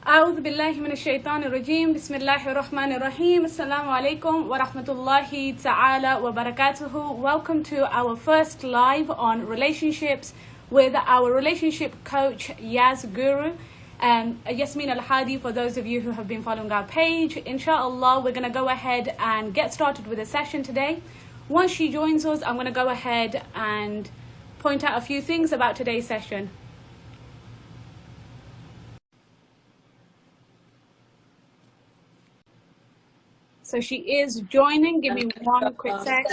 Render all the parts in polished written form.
أعوذ بالله من الشيطان الرجيم بسم الله الرحمن الرحيم السلام عليكم ورحمة الله تعالى وبركاته. Welcome to our first live on relationships with our relationship coach Yas Guru and Yasmin Al-Hadi. For those of you who have been following our page, inshallah we're going to go ahead and get started with the session today. Once she joins us, I'm going to go ahead and point out a few things about today's session. So she is joining. Give me one quick sec.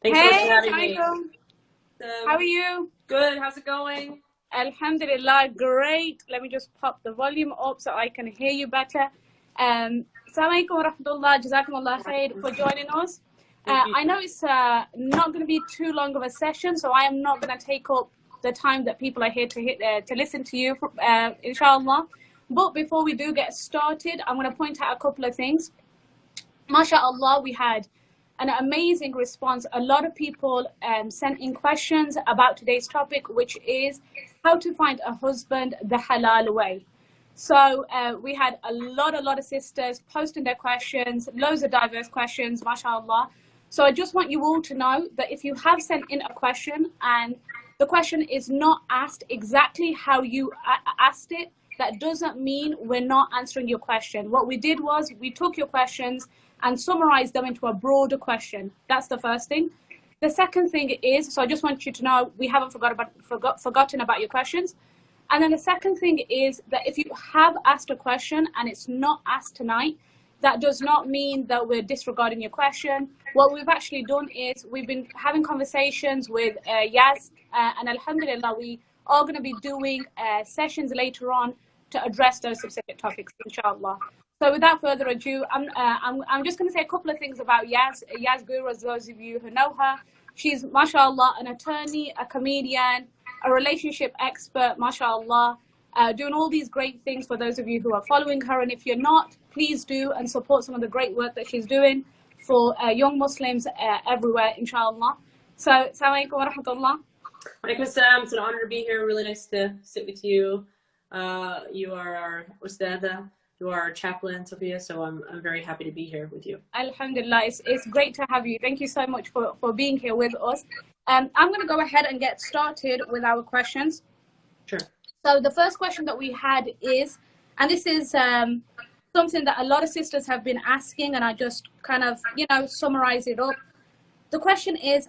Thanks so much for having me. How are you? Good. How's it going? Alhamdulillah, great. Let me just pop the volume up so I can hear you better. Assalamu alaikum wa rahmatullah. Jazakumullah khair for joining us. I know it's not going to be too long of a session, so I am not going to take up the time that people are here to listen to you, inshallah. But before we do get started, I'm going to point out a couple of things. MashaAllah, we had an amazing response. A lot of people sent in questions about today's topic, which is how to find a husband the halal way. So we had a lot of sisters posting their questions, loads of diverse questions, MashaAllah. So I just want you all to know that if you have sent in a question and the question is not asked exactly how you asked it, that doesn't mean we're not answering your question. What we did was we took your questions and summarize them into a broader question. That's the first thing. The second thing is, so I just want you to know we haven't forgotten about your questions. And then the second thing is that if you have asked a question and it's not asked tonight, that does not mean that we're disregarding your question. What we've actually done is we've been having conversations with Yas, and alhamdulillah, we are going to be doing sessions later on to address those specific topics, inshallah. So without further ado, I'm just going to say a couple of things about Yas Guru, as those of you who know her. She's, mashallah, an attorney, a comedian, a relationship expert, mashallah, doing all these great things for those of you who are following her. And if you're not, please do and support some of the great work that she's doing for young Muslims everywhere, inshallah. So, assalamu alaikum wa rahmatullah. Walaikum assalam. It's an honor to be here. Really nice to sit with you. You are our ustada. You are our chaplain, Sophia, so I'm very happy to be here with you. Alhamdulillah, it's great to have you. Thank you so much for being here with us. I'm going to go ahead and get started with our questions. Sure. So the first question that we had is, and this is something that a lot of sisters have been asking, and I just kind of, summarize it up. The question is,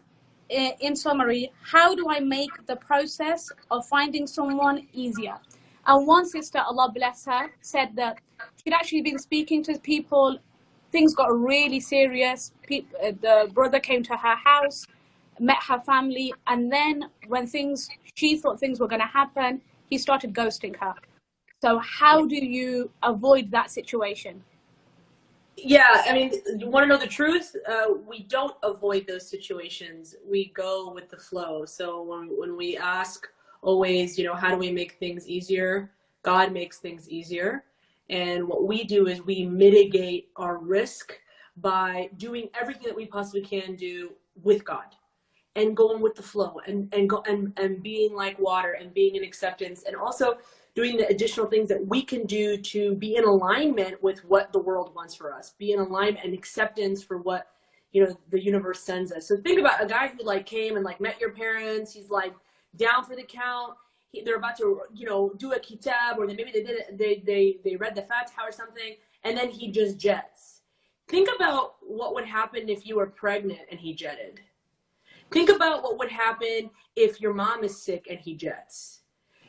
in summary, how do I make the process of finding someone easier? And one sister, Allah bless her, said that she'd actually been speaking to people, things got really serious, the brother came to her house, met her family, and then when she thought things were going to happen, he started ghosting her. So how do you avoid that situation? Yeah, I mean, you want to know the truth? We don't avoid those situations. We go with the flow. So when we ask always, how do we make things easier? God makes things easier. And what we do is we mitigate our risk by doing everything that we possibly can do with God and going with the flow and being like water and being in acceptance, and also doing the additional things that we can do to be in alignment with what the world wants for us, be in alignment and acceptance for what, the universe sends us. So think about a guy who came and met your parents. He's down for the count. They're about to, do a kitab, or maybe they read the Fatiha or something, and then he just jets. Think about what would happen if you were pregnant and he jetted. Think about what would happen if your mom is sick and he jets.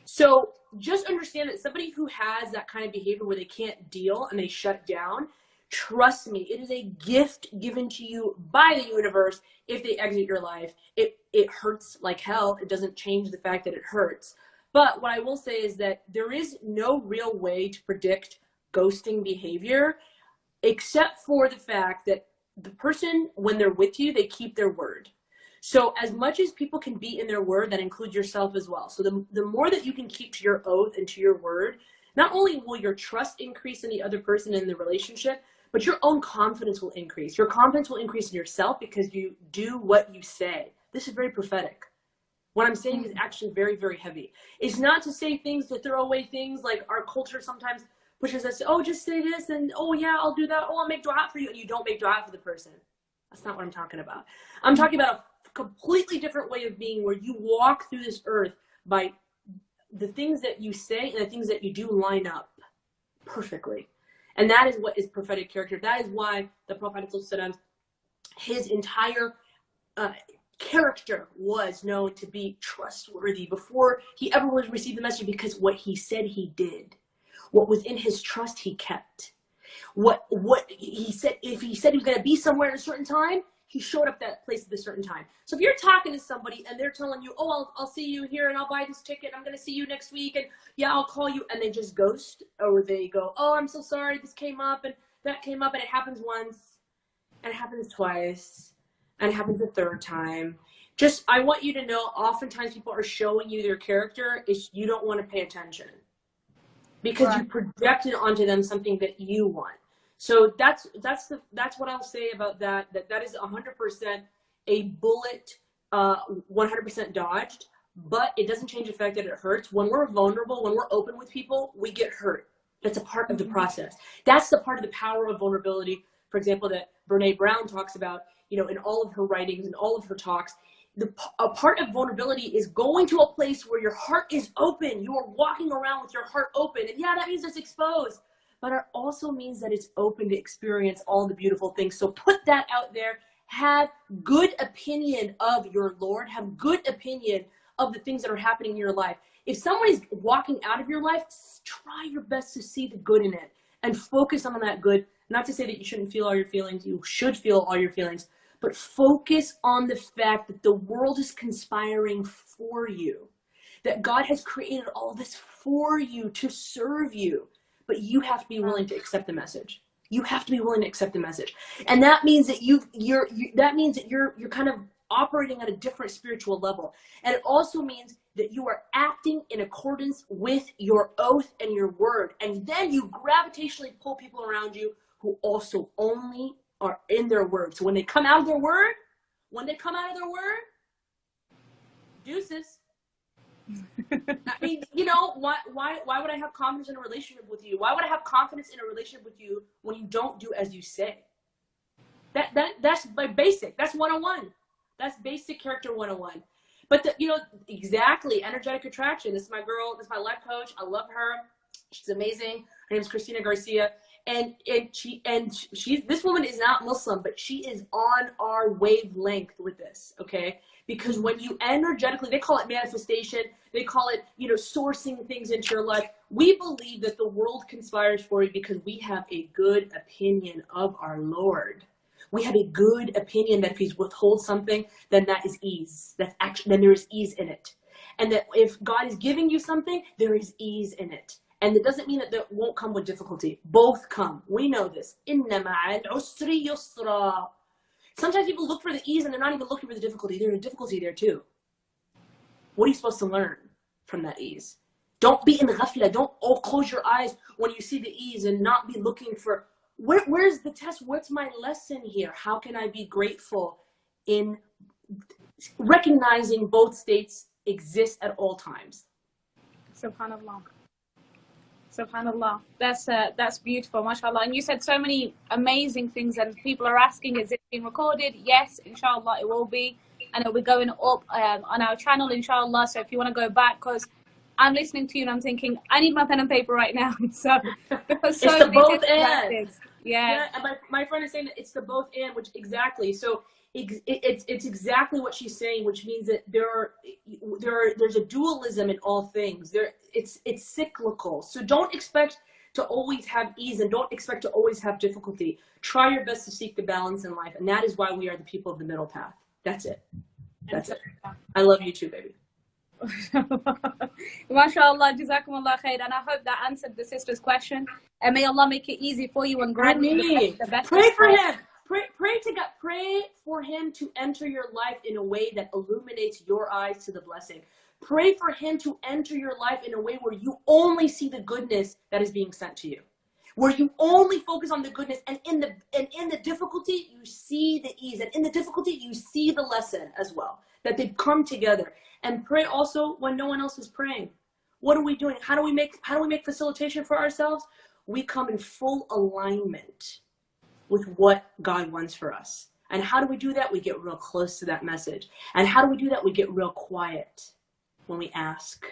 So just understand that somebody who has that kind of behavior where they can't deal and they shut down, trust me, it is a gift given to you by the universe if they exit your life. It hurts like hell. It doesn't change the fact that it hurts. But what I will say is that there is no real way to predict ghosting behavior, except for the fact that the person, when they're with you, they keep their word. So as much as people can be in their word, that includes yourself as well. So the more that you can keep to your oath and to your word, not only will your trust increase in the other person in the relationship, but your own confidence will increase. Your confidence will increase in yourself because you do what you say. This is very prophetic. What I'm saying is actually very, very heavy. It's not to say things, to throw away things. Like our culture sometimes pushes us to, oh, just say this, and oh yeah, I'll do that, oh, I'll make dua for you, and you don't make dua for the person. That's not what I'm talking about. I'm talking about a completely different way of being, where you walk through this earth by the things that you say and the things that you do line up perfectly. And that is what is prophetic character. That is why the Prophet, his entire character was known to be trustworthy before he ever was received the message, because what he said he did, what was in his trust he kept. What he said, if he said he was going to be somewhere at a certain time, he showed up that place at a certain time. So if you're talking to somebody and they're telling you, oh, I'll see you here and I'll buy this ticket, I'm going to see you next week, and yeah, I'll call you, and they just ghost, or they go, oh, I'm so sorry, this came up and that came up, and it happens once, and it happens twice, and it happens a third time. Just, I want you to know, oftentimes people are showing you their character, you don't want to pay attention, because right, you projected onto them something that you want. So that's what I'll say about that. That is 100% a bullet, 100% dodged, but it doesn't change the fact that it hurts. When we're vulnerable, when we're open with people, we get hurt. That's a part of the process. That's the part of the power of vulnerability, for example, that Brene Brown talks about, in all of her writings and all of her talks. A part of vulnerability is going to a place where your heart is open. You are walking around with your heart open. And yeah, that means it's exposed, but it also means that it's open to experience all the beautiful things. So put that out there. Have good opinion of your Lord. Have good opinion of the things that are happening in your life. If somebody's walking out of your life, try your best to see the good in it and focus on that good. Not to say that you shouldn't feel all your feelings. You should feel all your feelings, but focus on the fact that the world is conspiring for you, that God has created all this for you to serve you. But you have to be willing to accept the message. You have to be willing to accept the message. And that means that you're kind of operating at a different spiritual level. And it also means that you are acting in accordance with your oath and your word. And then you gravitationally pull people around you who also only are in their word. So when they come out of their word, deuces. I mean, why would I have confidence in a relationship with you? Why would I have confidence in a relationship with you when you don't do as you say? That's like basic. That's 101. That's basic character 101. But exactly, energetic attraction. This is my girl. This is my life coach. I love her. She's amazing. Her name is Christina Garcia. And she's this woman is not Muslim, but she is on our wavelength with this, okay? Because when you energetically, they call it manifestation, they call it, sourcing things into your life. We believe that the world conspires for you because we have a good opinion of our Lord. We have a good opinion that if He withholds something, then that is ease. Then there is ease in it. And that if God is giving you something, there is ease in it. And it doesn't mean that that won't come with difficulty. Both come. We know this. Inna ma'al usri yusra. Sometimes people look for the ease and they're not even looking for the difficulty. There's a difficulty there too. What are you supposed to learn from that ease? Don't be in ghafla. Don't close your eyes when you see the ease and not be looking for, where's the test? What's my lesson here? How can I be grateful in recognizing both states exist at all times? Subhanallah. Subhanallah. That's beautiful, mashallah. And you said so many amazing things, and people are asking, is it being recorded? Yes, inshallah it will be, and it'll be going up on our channel, inshallah. So if you want to go back, because I'm listening to you and I'm thinking, I need my pen and paper right now. So because so it's the both and. Yeah. And my friend is saying that it's the both and, which exactly. So it's exactly what she's saying, which means that there's a dualism in all things. It's cyclical. So don't expect to always have ease and don't expect to always have difficulty. Try your best to seek the balance in life, and that is why we are the people of the middle path. That's it. That's it. I love you too, baby. MashaAllah, Jazakumullah khair, and I hope that answered the sister's question. And may Allah make it easy for you and grant you the best. Pray for him. Pray to God. Pray for Him to enter your life in a way that illuminates your eyes to the blessing. Pray for Him to enter your life in a way where you only see the goodness that is being sent to you, where you only focus on the goodness, and in the difficulty you see the ease, and in the difficulty you see the lesson as well. That they come together. And pray also when no one else is praying. What are we doing? How do we make facilitation for ourselves? we come in full alignment with what God wants for us. And how do we do that? We get real close to that message. And how do we do that? We get real quiet when we ask,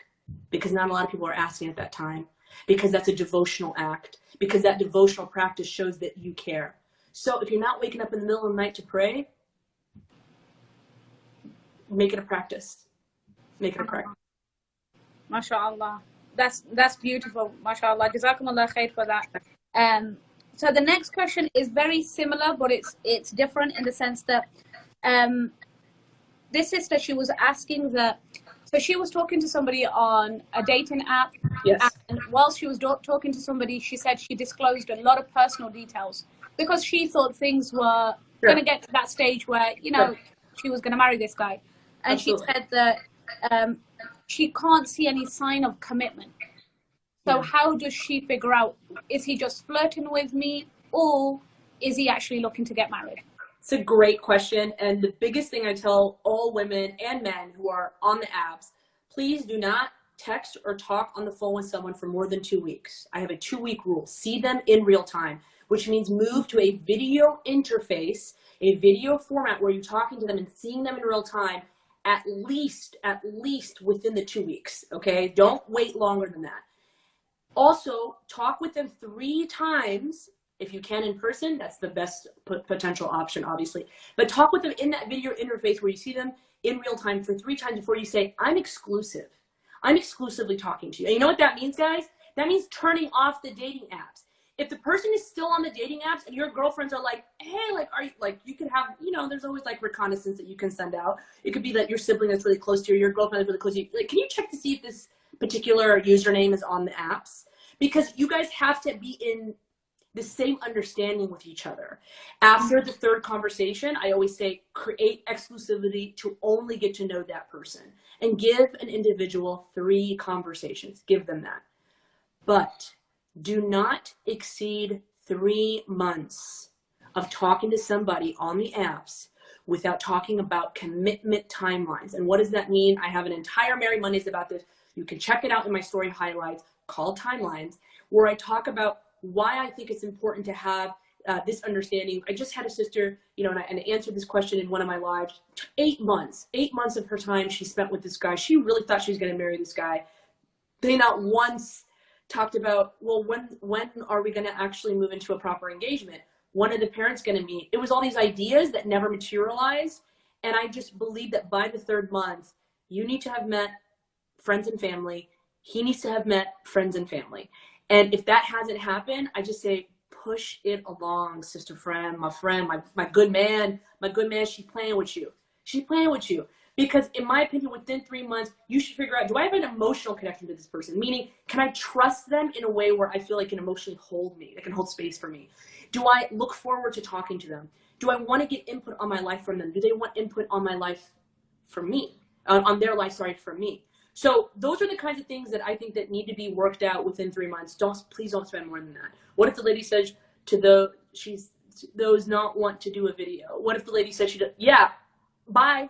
because not a lot of people are asking at that time, because that's a devotional act, because that devotional practice shows that you care. So if you're not waking up in the middle of the night to pray, make it a practice. Make it a practice. MashaAllah. That's beautiful. MashaAllah. Jazakumullah khair for that. So the next question is very similar, but it's different in the sense that this sister, she was asking that, so she was talking to somebody on a dating app. Yes. And while she was talking to somebody, she said she disclosed a lot of personal details because she thought things were going to get to that stage where, you know, she was going to marry this guy. And Absolutely. she said that she can't see any sign of commitment. So how does she figure out, is he just flirting with me or is he actually looking to get married? It's a great question. And the biggest thing I tell all women and men who are on the apps, please do not text or talk on the phone with someone for more than 2 weeks. I have a 2-week rule. See them in real time, which means move to a video interface, a video format where you're talking to them and seeing them in real time at least within the 2 weeks. Okay. Don't wait longer than that. Also, talk with them 3 times. If you can in person, that's the best potential option, obviously. But talk with them in that video interface where you see them in real time for 3 times before you say, I'm exclusive. I'm exclusively talking to you. And you know what that means, guys? That means turning off the dating apps. If the person is still on the dating apps and your girlfriends are like, hey, like, are you, like, you can have, you know, there's always like reconnaissance that you can send out. It could be that your sibling is really close to you, your girlfriend is really close to you. Like, can you check to see if this particular username is on the apps? Because you guys have to be in the same understanding with each other. After the 3rd conversation, I always say create exclusivity to only get to know that person and give an individual 3 conversations. Give them that. But do not exceed 3 months of talking to somebody on the apps without talking about commitment timelines. And what does that mean? I have an entire Merry Mondays about this. You can check it out in my story highlights called Timelines, where I talk about why I think it's important to have this understanding. I just had a sister, you know, and I answered this question in one of my lives. 8 months of her time she spent with this guy. She really thought she was going to marry this guy. They not once talked about, well, when are we going to actually move into a proper engagement? When are the parents going to meet? It was all these ideas that never materialized. And I just believe that by the 3rd month, you need to have met friends and family. He needs to have met friends and family. And if that hasn't happened, I just say, push it along, sister friend, my good man, she's playing with you. She's playing with you. Because in my opinion, within 3 months, you should figure out, do I have an emotional connection to this person? Meaning, can I trust them in a way where I feel like can emotionally hold me, they can hold space for me? Do I look forward to talking to them? Do I want to get input on my life from them? Do they want input on my life from me? On their life, sorry, from me. So those are the kinds of things that I think that need to be worked out within 3 months. Please don't spend more than that. What if the lady says to those not want to do a video? What if the lady says yeah, bye.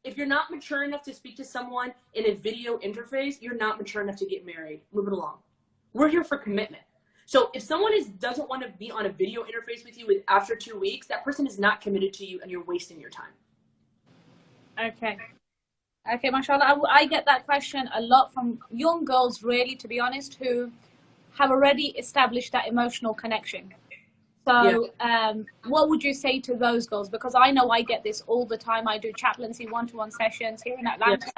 If you're not mature enough to speak to someone in a video interface, you're not mature enough to get married. Move it along. We're here for commitment. So if someone doesn't want to be on a video interface with you after 2 weeks, that person is not committed to you and you're wasting your time. Okay, mashallah, I get that question a lot from young girls, really, to be honest, who have already established that emotional connection. So what would you say to those girls? Because I know I get this all the time. I do chaplaincy one-to-one sessions here in Atlanta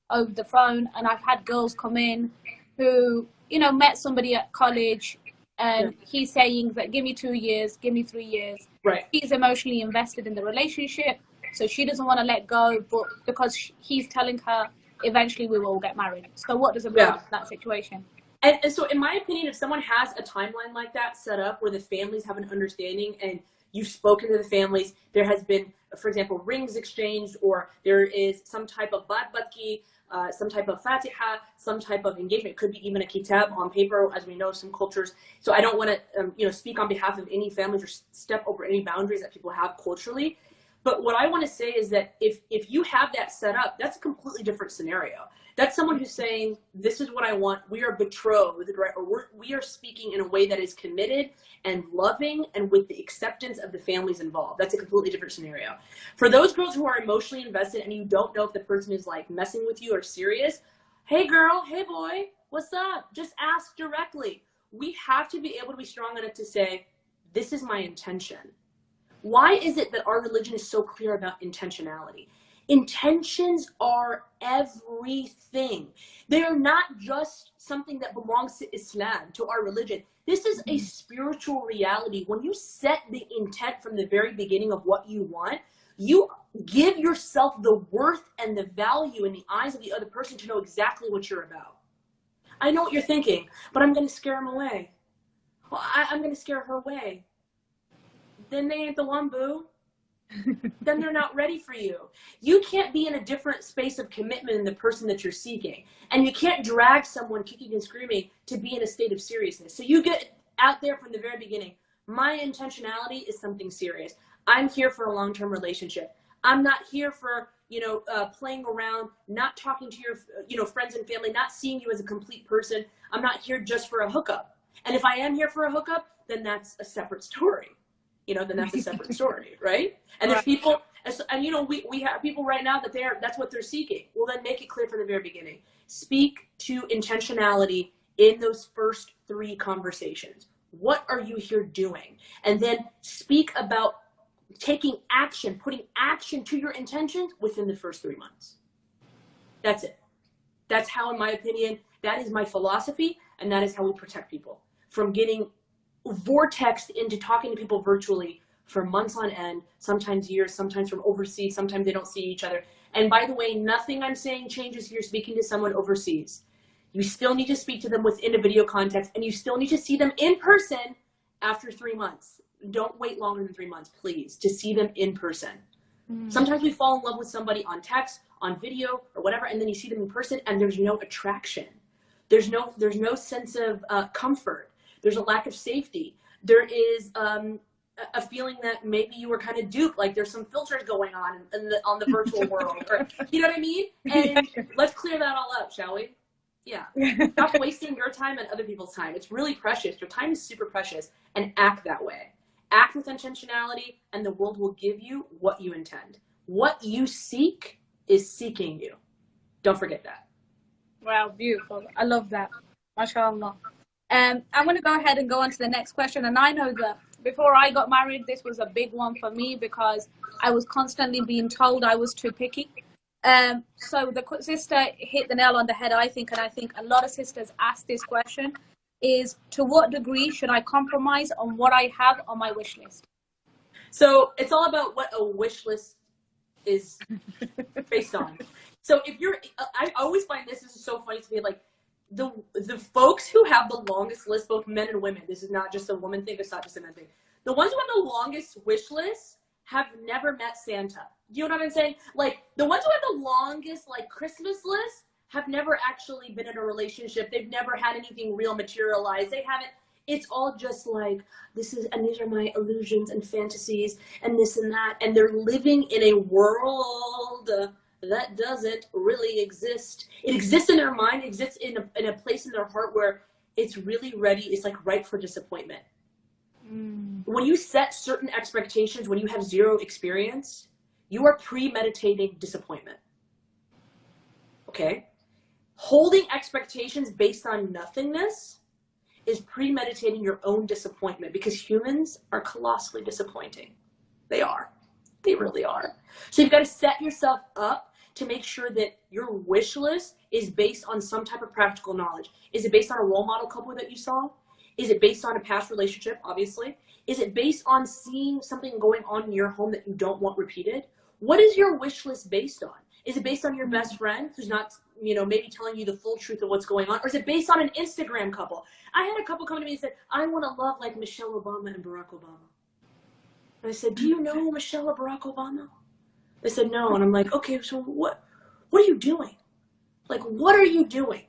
over the phone, and I've had girls come in who, you know, met somebody at college, and he's saying that give me 2 years, give me 3 years. Right. He's emotionally invested in the relationship. So she doesn't want to let go, but because he's telling her, eventually we will get married. So what does a girl do in that situation? And so in my opinion, if someone has a timeline like that set up where the families have an understanding and you've spoken to the families, there has been, for example, rings exchanged, or there is some type of badbaki, some type of fatiha, some type of engagement. It could be even a kitab on paper, as we know, some cultures. So I don't want to speak on behalf of any families or step over any boundaries that people have culturally. But what I want to say is that if you have that set up, that's a completely different scenario. That's someone who's saying, this is what I want. We are betrothed, right? Or we are speaking in a way that is committed and loving and with the acceptance of the families involved. That's a completely different scenario. For those girls who are emotionally invested and you don't know if the person is like messing with you or serious, hey girl, hey boy, what's up? Just ask directly. We have to be able to be strong enough to say, this is my intention. Why is it that our religion is so clear about intentionality? Intentions are everything. They are not just something that belongs to Islam, to our religion. This is a spiritual reality. When you set the intent from the very beginning of what you want, you give yourself the worth and the value in the eyes of the other person to know exactly what you're about. I know what you're thinking, but I'm going to scare him away. Well, I'm going to scare her away. Then they ain't the one, boo. Then they're not ready for you. You can't be in a different space of commitment than the person that you're seeking. And you can't drag someone kicking and screaming to be in a state of seriousness. So you get out there from the very beginning. My intentionality is something serious. I'm here for a long-term relationship. I'm not here for, playing around, not talking to your, friends and family, not seeing you as a complete person. I'm not here just for a hookup. And if I am here for a hookup, then that's a separate story. Then that's a separate story, right? And there's people, and we have people right now that's what they're seeking. Well, then make it clear from the very beginning. Speak to intentionality in those first 3 conversations. What are you here doing? And then speak about taking action, putting action to your intentions within the first 3 months. That's it. That's how, in my opinion, that is my philosophy, and that is how we protect people from getting vortexed into talking to people virtually for months on end, sometimes years, sometimes from overseas, sometimes they don't see each other. And by the way, nothing I'm saying changes if you're speaking to someone overseas. You still need to speak to them within a video context, and you still need to see them in person after 3 months. Don't wait longer than 3 months, please, to see them in person. Sometimes we fall in love with somebody on text, on video, or whatever, and then you see them in person, and there's no attraction. There's no sense of comfort. There's a lack of safety. There is a feeling that maybe you were kind of duped, like there's some filters going on on the virtual world, or you know what I mean? And let's clear that all up, shall we? Yeah. Stop wasting your time and other people's time. It's really precious. Your time is super precious, and act that way. Act with intentionality, and the world will give you what you intend. What you seek is seeking you. Don't forget that. Wow, beautiful. I love that. MashaAllah. I'm going to go ahead and go on to the next question. And I know that before I got married, this was a big one for me because I was constantly being told I was too picky. So the sister hit the nail on the head, I think, and I think a lot of sisters ask this question, is to what degree should I compromise on what I have on my wish list? So it's all about what a wish list is based on. So if you're, I always find this is so funny to me, like, the folks who have the longest list, both men and women, this is not just a woman thing, it's not just a man thing. The ones who have the longest wish list have never met Santa. Do you know what I'm saying? Like, the ones who have the longest, like, Christmas list have never actually been in a relationship. They've never had anything real materialize. They haven't, it's all just like, these are my illusions and fantasies and this and that. And they're living in a world that doesn't really exist. It exists in their mind, it exists in a place in their heart where it's really ready, it's like ripe for disappointment. When you set certain expectations, when you have zero experience, you are premeditating disappointment. Okay? Holding expectations based on nothingness is premeditating your own disappointment, because humans are colossally disappointing. They are. They really are. So you've got to set yourself up to make sure that your wish list is based on some type of practical knowledge. Is it based on a role model couple that you saw? Is it based on a past relationship, obviously? Is it based on seeing something going on in your home that you don't want repeated? What is your wish list based on? Is it based on your best friend who's not, maybe telling you the full truth of what's going on? Or is it based on an Instagram couple? I had a couple come to me and said, I want to love like Michelle Obama and Barack Obama. And I said, do you know Michelle or Barack Obama? They said, no. And I'm like, okay, so what are you doing? Like, what are you doing?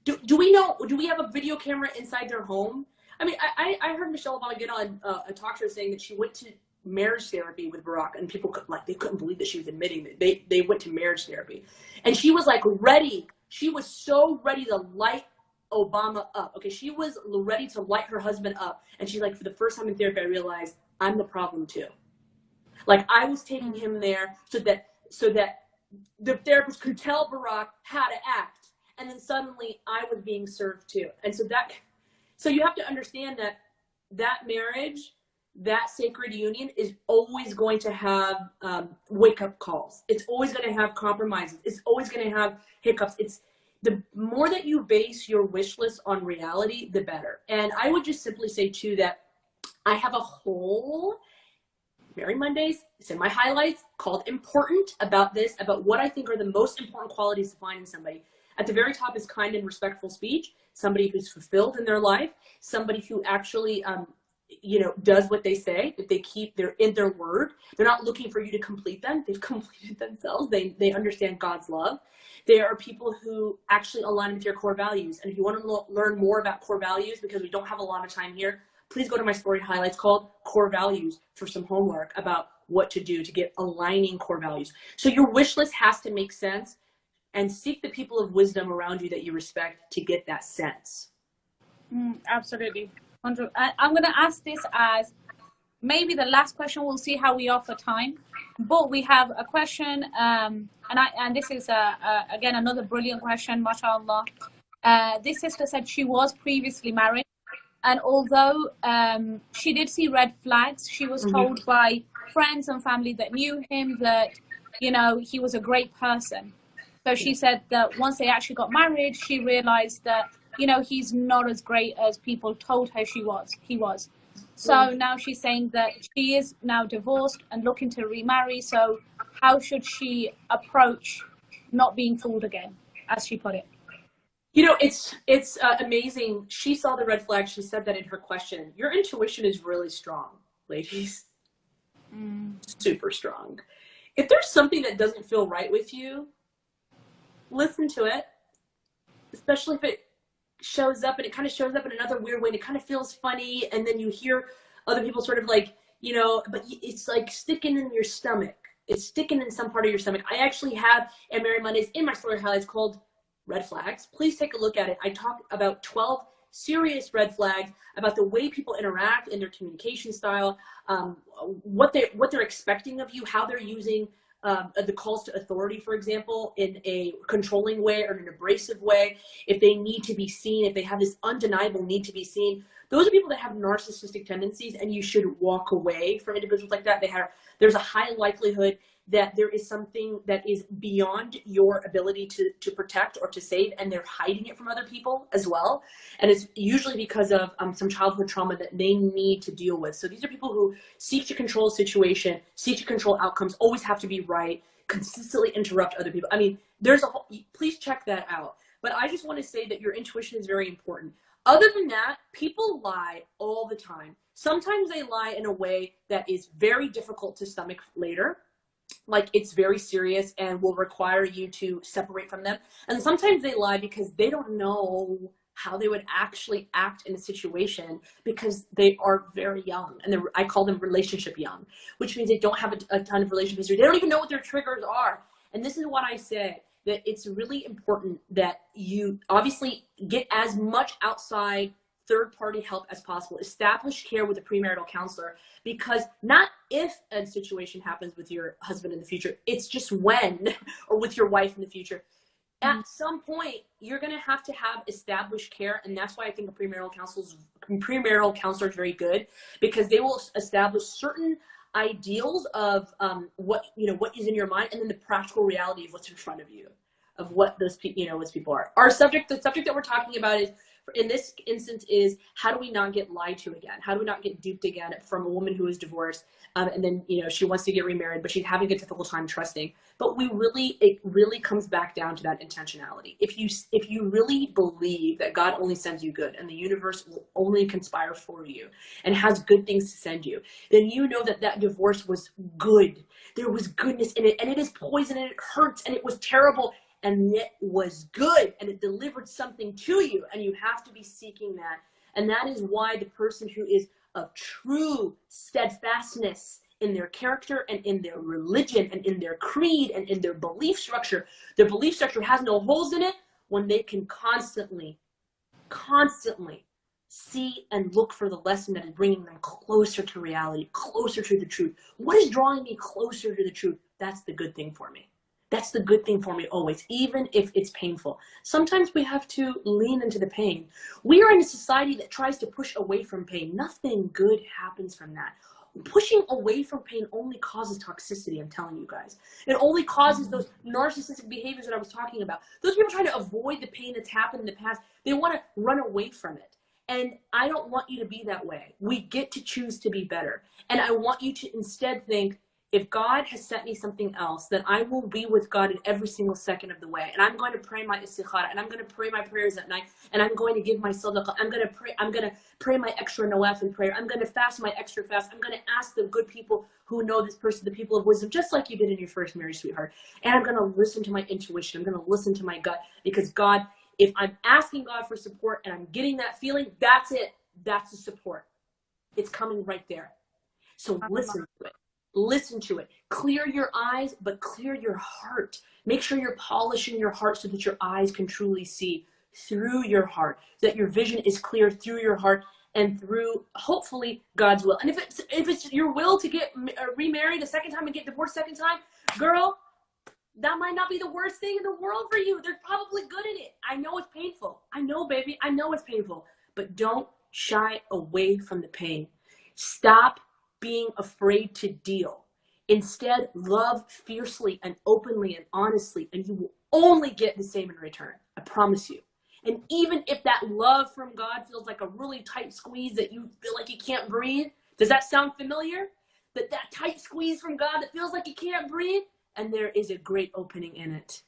Do we have a video camera inside their home? I mean, I heard Michelle Obama get on a talk show saying that she went to marriage therapy with Barack, and people they couldn't believe that she was admitting that they went to marriage therapy, and she was like ready. She was so ready to light Obama up. Okay, she was ready to light her husband up, and she's like, for the first time in therapy, I realized I'm the problem too. Like, I was taking him there so that the therapist could tell Barack how to act, and then suddenly I was being served too. And so you have to understand that marriage, that sacred union, is always going to have wake-up calls. It's always going to have compromises. It's always going to have hiccups. It's the more that you base your wish list on reality, the better. And I would just simply say too that I have a whole Merry Mondays, it's in my highlights, called Important, about this, about what I think are the most important qualities to find in somebody. At the very top is kind and respectful speech, somebody who's fulfilled in their life, somebody who actually, does what they say, that they're in their word. They're not looking for you to complete them. They've completed themselves. They understand God's love. There are people who actually align with your core values. And if you want to learn more about core values, because we don't have a lot of time here, please go to my story highlights called Core Values for some homework about what to do to get aligning core values. So your wish list has to make sense, and seek the people of wisdom around you that you respect to get that sense. Absolutely. I'm going to ask this as maybe the last question. We'll see how we are for time. But we have a question, and this is, again, another brilliant question, mashallah. This sister said she was previously married. And although she did see red flags, she was told by friends and family that knew him that, he was a great person. So she said that once they actually got married, she realized that, he's not as great as people told her he was. So now she's saying that she is now divorced and looking to remarry. So how should she approach not being fooled again, as she put it? It's amazing. She saw the red flag. She said that in her question. Your intuition is really strong, ladies. Super strong. If there's something that doesn't feel right with you, listen to it, especially if it shows up, and it kind of shows up in another weird way, and it kind of feels funny, and then you hear other people sort of like, but it's like sticking in your stomach. It's sticking in some part of your stomach. I actually have a Merry Mondays in my story highlights called Red Flags. Please take a look at it. I talk about 12 serious red flags, about the way people interact in their communication style, what they're expecting of you, how they're using the calls to authority, for example, in a controlling way or in an abrasive way. If they need to be seen, if they have this undeniable need to be seen, those are people that have narcissistic tendencies, and you should walk away from individuals like that. There's a high likelihood that there is something that is beyond your ability to protect or to save, and they're hiding it from other people as well. And it's usually because of some childhood trauma that they need to deal with. So these are people who seek to control a situation, seek to control outcomes, always have to be right, consistently interrupt other people. I mean, please check that out. But I just want to say that your intuition is very important. Other than that, people lie all the time. Sometimes they lie in a way that is very difficult to stomach later. Like, it's very serious and will require you to separate from them. And sometimes they lie because they don't know how they would actually act in a situation, because they are very young, and I call them relationship young, which means they don't have a ton of relationship history. They don't even know what their triggers are. And this is what I say, that it's really important that you obviously get as much outside third-party help as possible. Establish care with a premarital counselor, because not if a situation happens with your husband in the future, it's just when, or with your wife in the future. At some point, you're going to have established care, and that's why I think a premarital counselor is very good, because they will establish certain ideals of what is in your mind, and then the practical reality of what's in front of you, of what those people are. The subject that we're talking about is, in this instance, is how do we not get lied to again? How do we not get duped again from a woman who is divorced, and then she wants to get remarried, but she's having a difficult time trusting. But it really comes back down to that intentionality. If you really believe that God only sends you good, and the universe will only conspire for you and has good things to send you, then you know that divorce was good. There was goodness in it, and it is poison, and it hurts, and it was terrible. And it was good, and it delivered something to you, and you have to be seeking that. And that is why the person who is of true steadfastness in their character and in their religion and in their creed and in their belief structure. Their belief structure has no holes in it when they can constantly see and look for the lesson that is bringing them closer to reality, closer to the truth. What is drawing me closer to the truth? That's the good thing for me. That's the good thing for me always, even if it's painful. Sometimes we have to lean into the pain. We are in a society that tries to push away from pain. Nothing good happens from that. Pushing away from pain only causes toxicity, I'm telling you guys. It only causes those narcissistic behaviors that I was talking about. Those people trying to avoid the pain that's happened in the past, they want to run away from it. And I don't want you to be that way. We get to choose to be better. And I want you to instead think, if God has sent me something else, then I will be with God in every single second of the way. And I'm going to pray my istikhara, and I'm going to pray my prayers at night, and I'm going to give my sadaqah. I'm going to pray my extra nawafil prayer. I'm going to fast my extra fast. I'm going to ask the good people who know this person, the people of wisdom, just like you did in your first marriage, sweetheart. And I'm going to listen to my intuition. I'm going to listen to my gut, because God, if I'm asking God for support and I'm getting that feeling, that's it. That's the support. It's coming right there. So listen to it. Listen to it. Clear your eyes, but clear your heart. Make sure you're polishing your heart so that your eyes can truly see through your heart, that your vision is clear through your heart and through, hopefully, God's will. And if it's your will to get remarried a second time and get divorced a second time, girl, that might not be the worst thing in the world for you. They're probably good at it. I know it's painful. I know, baby. I know it's painful. But don't shy away from the pain. Stop being afraid to deal. Instead, love fiercely and openly and honestly, and you will only get the same in return. I promise you. And even if that love from God feels like a really tight squeeze that you feel like you can't breathe, does that sound familiar? That tight squeeze from God that feels like you can't breathe? And there is a great opening in it.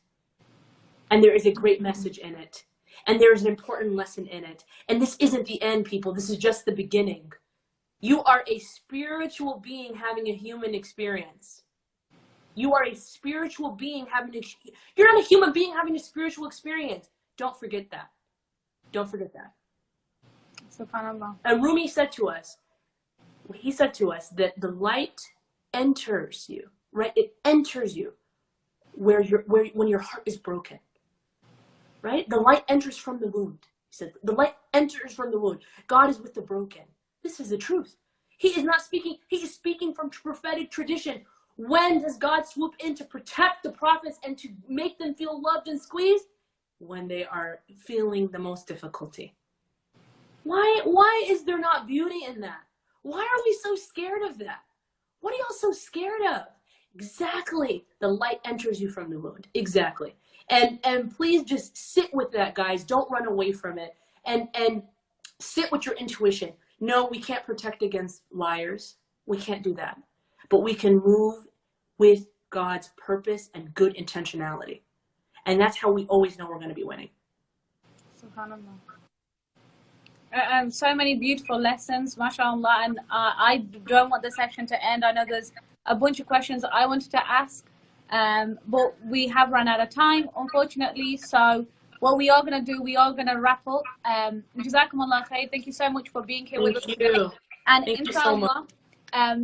And there is a great message in it. And there is an important lesson in it. And this isn't the end, people. This is just the beginning. You are a spiritual being having a human experience. You are a spiritual being you're not a human being having a spiritual experience. Don't forget that. Don't forget that. SubhanAllah. And Rumi said to us, he said to us that the light enters you, right? It enters you when your heart is broken, right? The light enters from the wound. He said, the light enters from the wound. God is with the broken. This is the truth. He is not speaking, he is speaking from prophetic tradition. When does God swoop in to protect the prophets and to make them feel loved and squeezed? When they are feeling the most difficulty. Why is there not beauty in that? Why are we so scared of that? What are y'all so scared of? Exactly. The light enters you from the wound. Exactly. And please just sit with that, guys. Don't run away from it. And sit with your intuition. No, we can't protect against liars. We can't do that. But we can move with God's purpose and good intentionality. And that's how we always know we're going to be winning. SubhanAllah. So many beautiful lessons, mashallah. And I don't want the session to end. I know there's a bunch of questions I wanted to ask, but we have run out of time, unfortunately. So what we are going to do, we are going to wrap up. Jazakumullah khair. Thank you so much for being here with us today. And inshallah,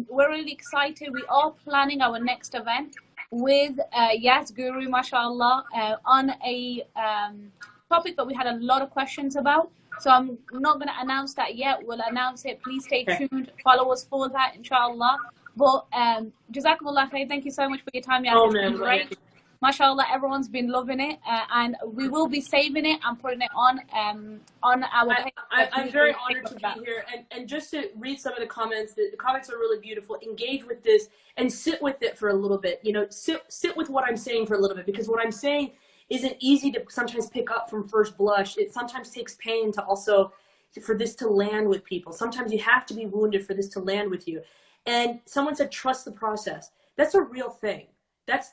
we're really excited. We are planning our next event with Yas Guru, mashallah, on a topic that we had a lot of questions about. So I'm not going to announce that yet. We'll announce it. Please stay tuned. Follow us for that, inshallah. But Jazakumullah khair. Thank you so much for your time, Yas. Oh, it's man, been great. Mashallah, everyone's been loving it, and we will be saving it and putting it on our page. I'm very honored to be here, and just to read some of the comments are really beautiful. Engage with this and sit with it for a little bit. You know, sit with what I'm saying for a little bit, because what I'm saying isn't easy to sometimes pick up from first blush. It sometimes takes pain to also for this to land with people. Sometimes you have to be wounded for this to land with you. And someone said, trust the process. That's a real thing. That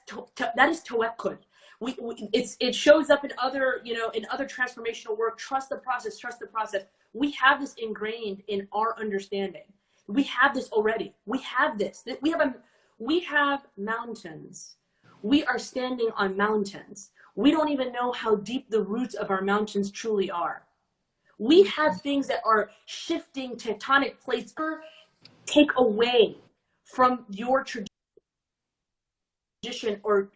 is tawakkul. It shows up in other, in other transformational work. Trust the process, trust the process. We have this ingrained in our understanding. We have this already. We have this. We have mountains. We are standing on mountains. We don't even know how deep the roots of our mountains truly are. We have things that are shifting tectonic plates. Take away from your tradition or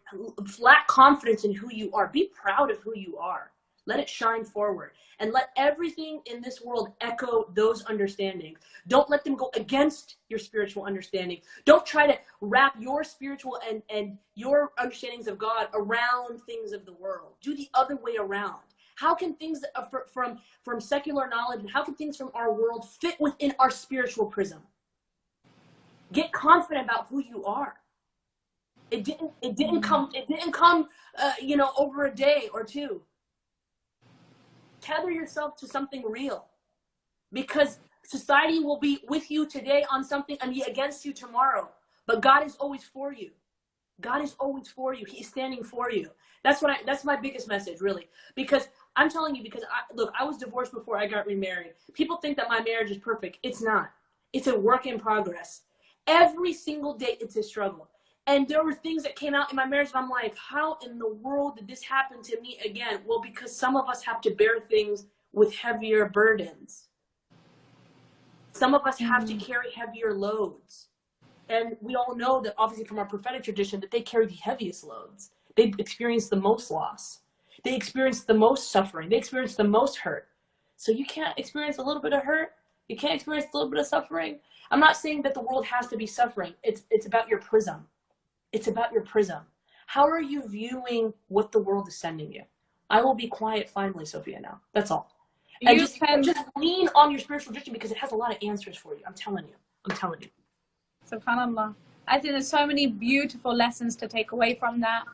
lack confidence in who you are. Be proud of who you are. Let it shine forward, and let everything in this world echo those understandings. Don't let them go against your spiritual understanding. Don't try to wrap your spiritual and your understandings of God around things of the world. Do the other way around. How can things from secular knowledge, and how can things from our world fit within our spiritual prism? Get confident about who you are. It didn't come over a day or two. Tether yourself to something real, because society will be with you today on something and be against you tomorrow. But God is always for you. God is always for you. He's standing for you. That's my biggest message, really. Because I'm telling you, because I was divorced before I got remarried. People think that my marriage is perfect. It's not. It's a work in progress. Every single day, it's a struggle. And there were things that came out in my marriage, and I'm like, how in the world did this happen to me again? Well, because some of us have to bear things with heavier burdens. Some of us have to carry heavier loads. And we all know that, obviously, from our prophetic tradition, that they carry the heaviest loads. They experience the most loss. They experience the most suffering. They experience the most hurt. So you can't experience a little bit of hurt. You can't experience a little bit of suffering. I'm not saying that the world has to be suffering. It's about your prism. It's about your prism. How are you viewing what the world is sending you? I will be quiet finally, Sophia, now. That's all. And just lean on your spiritual tradition, because it has a lot of answers for you. I'm telling you. SubhanAllah. I think there's so many beautiful lessons to take away from that.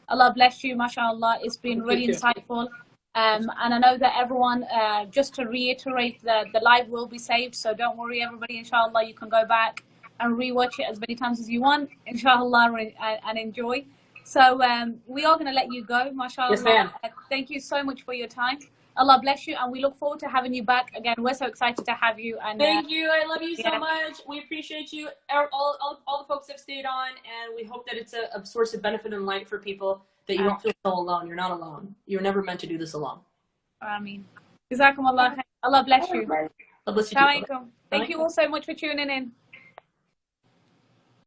Allah bless you, mashallah. It's been really insightful. And I know that everyone, just to reiterate, the live will be saved. So don't worry, everybody. Inshallah, you can go back and rewatch it as many times as you want, inshallah, and enjoy. So we are going to let you go, mashallah. Yes, ma'am. Thank you so much for your time. Allah bless you, and we look forward to having you back again. We're so excited to have you. And thank you. I love you so much. We appreciate you. All the folks have stayed on, and we hope that it's a source of benefit and light for people, that you don't feel so alone. You're not alone. You were never meant to do this alone. Ameen. Jazakumullah khair. Allah bless you. Allah bless you. Assalamu alaikum. Thank you all so much for tuning in.